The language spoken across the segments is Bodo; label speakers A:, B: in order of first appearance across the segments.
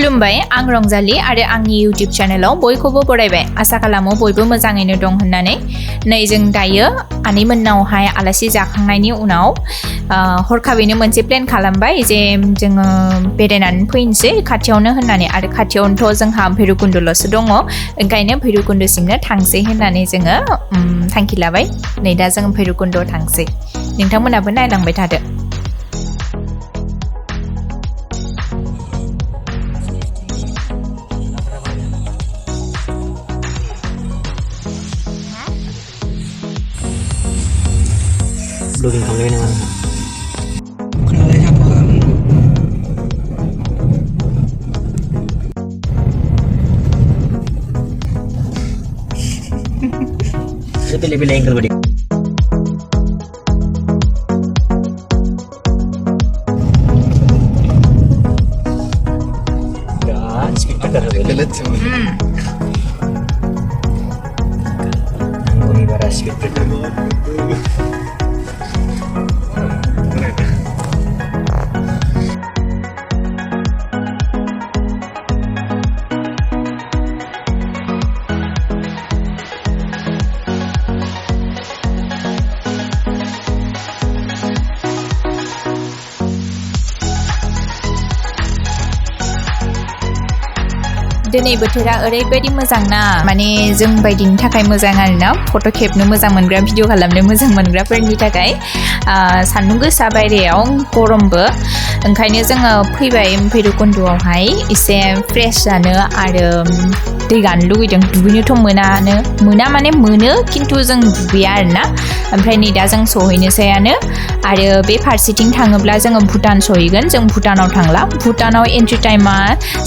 A: खुलुमबाय आं रंजाली आरो आंनि YouTube चेनेलाव बयखौबो बरायबाय आसा खालामो बयबो मोजाङैनो दं होननानै नै जों दायो आनैमोननावहाय आलासि जाखांनायनि उनाव हरखाबैनो मोनसे प्लेन खालामबाय जे जोङो बेरायनानै फैनोसै खाथियावनो होननानै आरो खाथियावनोथ' जोंहा भैरबकुन्दल'सो दङ ओंखायनो भैरबकुन्दसिमनो थांसै होननानै जोङो थांखि लाबाय नै दा जों भैरबकुन्दआव थांसै नोंथांमोनाबो नायलांबाय थादो
B: Vlogging kamu lagi mana?
C: Kenapa siapa kamu?
B: Saya pilih-pilih angle balik. Dan speed breaker
C: Kelet semua.
B: Anggung ibarat speed breaker.
A: दिनै बोथोरा ओरैबायदि मोजां ना माने जों बायदिनि थाखाय मोजां आरोना फट' खेबनो मोजां मोनग्रा भिडिअ खालामनो मोजां मोनग्राफोरनि थाखाय सान्दुं गोसा बायरायाव गरमबो ओंखायनो जोङो फैबाय भैरबकुन्दआवहाय एसे फ्रेश जानो आरो दै गानो लुगैदों दुगैनोथ' मोना माने मोनो खिन्थु जों दुगैया आरोना ओमफ्राय नै दा जों सहैनोसैयानो आरो बे फारसेथिं थाङोब्ला जोङो भुटान सहैगोन जों भुटानाव थांला भुटानाव एन्ट्रि टाइमा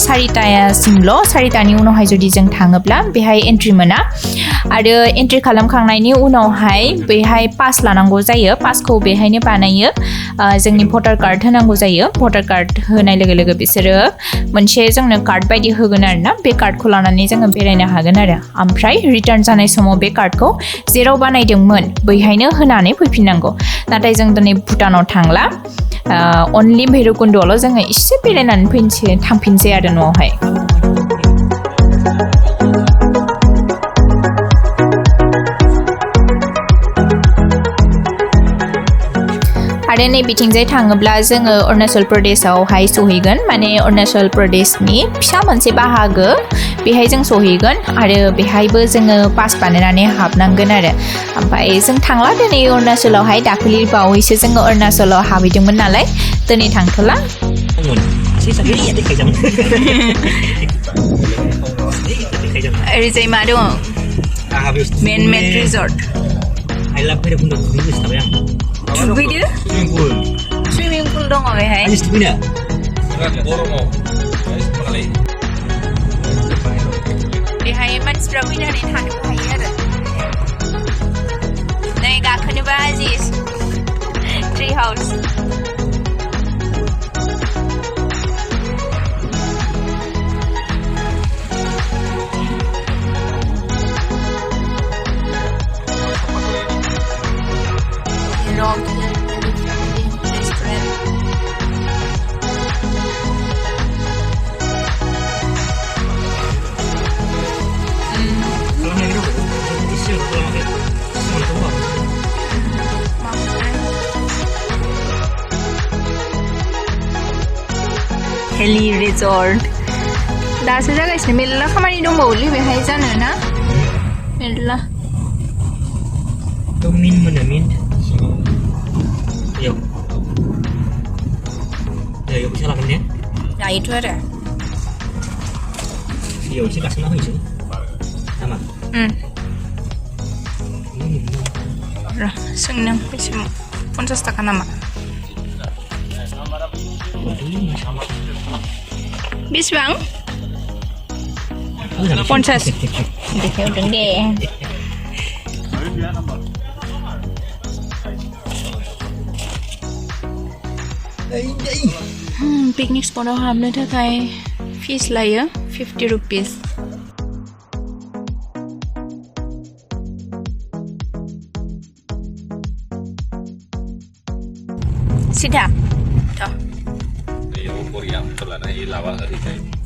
A: 4टासिमल' 4टानि उनावहाय जुदि जों थाङोब्ला बेहाय एन्ट्रि मोना आरो एन्ट्रि खालामखांनायनि उनावहाय बेहाय पास लानांगौ जायो पासखौ बेहायनो बानायो जोंनि भटार कार्ड होनांगौ जायो भटार कार्ड होनाय लोगो लोगो बिसोरो मोनसे जोंनो कार्ड बायदि होगोन आरोना बे कार्डखौ लानानै जोङो बेरायनो हागोन आरो ओमफ्राय रिटार्न जानाय समाव बे कार्डखौ जेराव बानायदोंमोन बैहायनो होनानै फैफिननांगौ नाथाय जों दिनै भुटानाव थांला अनलि भैरबकुन्दआवल' जोङो एसे बेरायनानै थांफिनसै आरो न'आवहाय आरो नै बिथिंजाय थाङोब्ला जोङो अरुणाचल प्रदेशआवहाय सहैगोन माने अरुणाचल प्रदेशनि फिसा मोनसे बाहागो बेहाय जों सहैगोन आरो बेहायबो जोङो पास बानायनानै हाबनांगोन आरो ओमफ्राय जों थांला दिनै अरुणाचलावहाय दाखालि बावैसो जोङो अरुणाचलाव हाबहैदोंमोन नालाय दिनै थांथ'ला ओरैजाय मा दङ मेन रिजर्ट दुगैदो सुइमिं पुल दङ बेहाय बेहाय मानसिफ्रा फैनानै थानो हायो आरो नै गाखोनोबा आजिस ट्री हाउस हेलि रिजर्ट दासो जागासिनो मेरला खामानि दंबावोलै बेहाय जानो ना मेरला
B: min mana min yuk ya yuk bisa lakukan ya
A: nah itu ada
B: yuk sih kasih nama itu sama
A: senang bersama 50 taka nama Bibwnang 50 deh udah deh picnic स्पटआव हाबनो थाखाय फिस लायो 50 रुपिस सिधा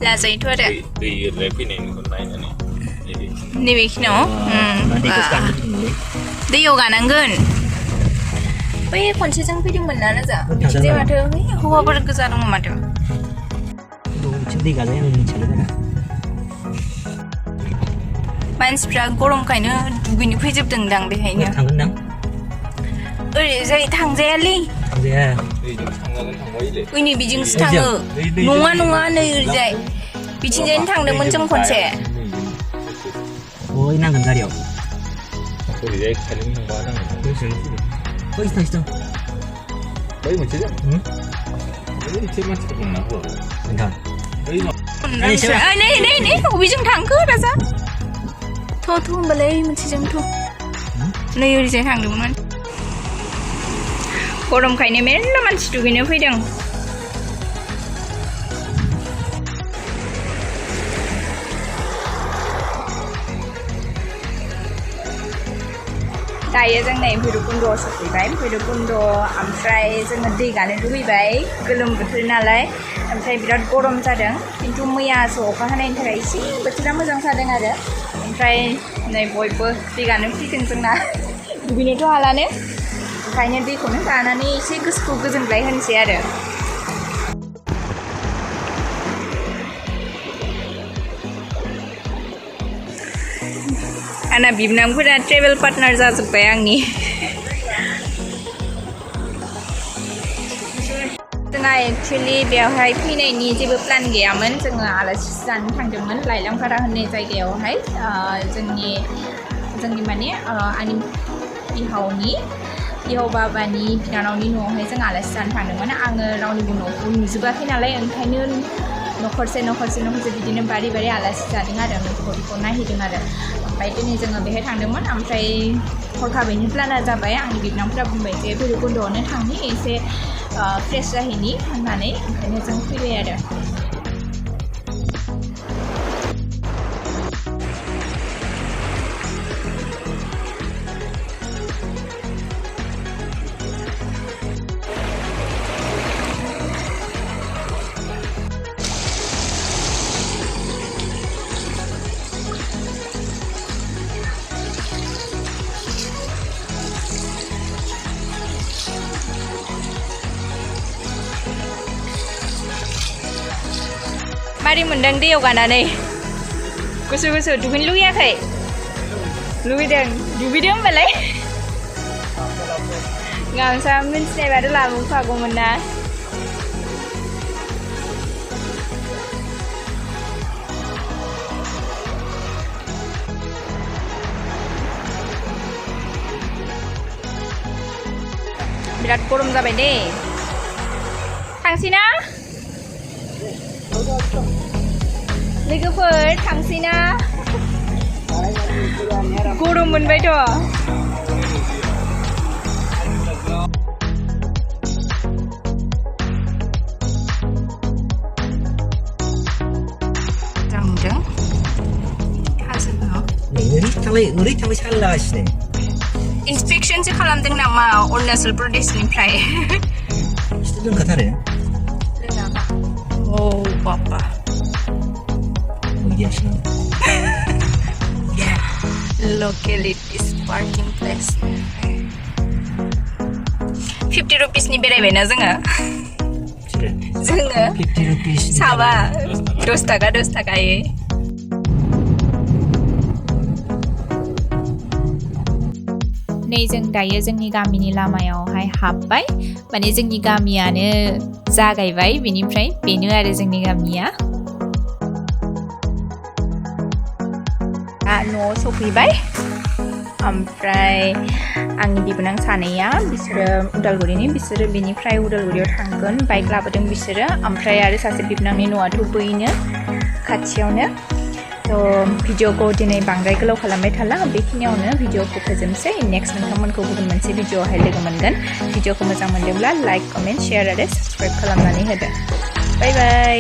A: लाजायोथ' आरो
D: दैलाय फैनायनिखौ नायनानै
A: नैबेखिनियाव
B: दैखौ गाननो फैदोंमोनलै
A: दैयाव गानांगोन बै खनसेजों फैदोंमोन ना राजा जे माथो बै हौवाफोर गोजा दङ माथो
B: बिथिं दै गाजाया आं मिथियालै बारा
A: मानसिफ्रा गरमखायनो दुगैनो फैजोबदोंदां बेहायनो
B: थांगोन दां
A: ओरैजाय थांजायालै
B: थांजाया
D: दैजों थांजागोन थांबायलै
A: ओइनै बिजोंसो थाङो नङा नै ओरैजाय बिथिंजायनो थांदोंमोन जों खनसे
B: ओइ नांगोन गारियाव
D: ओरैजाय खालिनि थांबा नांगोन
B: दसेनो फैदों थांसै
D: बै मोनसे जों बै मोनसे मानसिफोर दंना हौवा
B: नोंथां
A: नै बबेजों थांखो राजा थ' होमबालाय मोनसेजों नै ओरैजाय थांदोंमोन गरमखायनो मेरला मानसि दुगैनो फैदों दायो जों नै भैरबकुन्द'आव सफैबाय भैरबकुन्द' ओमफ्राय जोङो दै गानो लुबैबाय गोलोम बोथोर नालाय ओमफ्राय बिराद गरम जादों खिन्थु मैयासो अखा हानायनि थाखाय एसे बोथोरा मोजां जादों आरो ओमफ्राय नै बयबो दै गानो फैदों जोंना दुगैनोथ' हालानो ओंखायनो दैखौनो गानानै एसे गोसोखौ गोजोनग्लाय होनोसै आरो आंना बिबनांफोरा ट्रेभेल पार्टनार जाजोब्बाय आंनि जोंहा एक्सुवेलि बेवहाय फैनायनि जेबो प्लान गैयामोन जोङो आलासि जानो थांदोंमोन लाइलांफारा होननाय जायगायावहाय जोंनि माने आंनि बिहाव बाबानि बिनानावनि न'आवहाय जों आलासि जानो थांदोंमोन आङो रावनिबो न'खौ नुजोबाखै नालाय ओंखायनो न'खरसे बिदिनो बारि आलासि जादों आरो न'खरखौ नायहैदों आरो ओमफ्राय दिनै जोङो बेहाय थांदोंमोन ओमफ्राय हरखाबैनो प्लाना जाबाय आंनि बिबनांफोरा बुंबाय जे भैरबकुन्द'आवनो थांनि एसे फ्रेश जाहैनि होननानै ओंखायनो जों फैबाय आरो मारै मोनदों दैयाव गानानै गुसु दुगैनो लुगैयाखै लुगैदों दुगैदों होमबालाय गामसा मिन्थिनायबाथ' लाबोफागौमोन ना बिराद गरम जाबाय दे थांसै ना लोगोफोर थांसै ना गरम मोनबायथ' जामदों हाजोआव
B: ओरै थांबाय सालागासिनो
A: इन्सपेक्सनसो खालामदों नामा अरुणाचल प्रदेशनिफ्राय
B: लोंखाथारो
A: लोङाबा औ बाबा localities parking place 50 रुपिसनि बेरायबायना जोङो
B: 50 रुपिस
A: साबा 10 थाखायै नै जों दायो जोंनि गामिनि लामायावहाय हाबबाय माने जोंनि गामियानो जागायबाय बेनिफ्राय बेनो आरो जोंनि गामिया न'आव सफैबाय ओमफ्राय आंनि बिबोनां सानैया बिसोरो उदालगुरिनि बिसोरो बेनिफ्राय उदालगुरियाव थांगोन बाइक लाबोदों बिसोरो ओमफ्राय आरो सासे बिबोनांनि न'आथ' बैनो खाथियावनो थ' भिडिअखौ दिनै बांद्राय गोलाव खालामबाय थाला बेखिनियावनो भिडिअखौ फोजोबनोसै नेक्स्ट नोंथांमोनखौ गुबुन मोनसे भिडिअआवहाय लोगो मोनगोन भिडिअखौ मोजां मोनदोंब्ला लाइक कमेन्ट शेयार आरो साबस्क्राइब खालामनानै होदो बाय बाय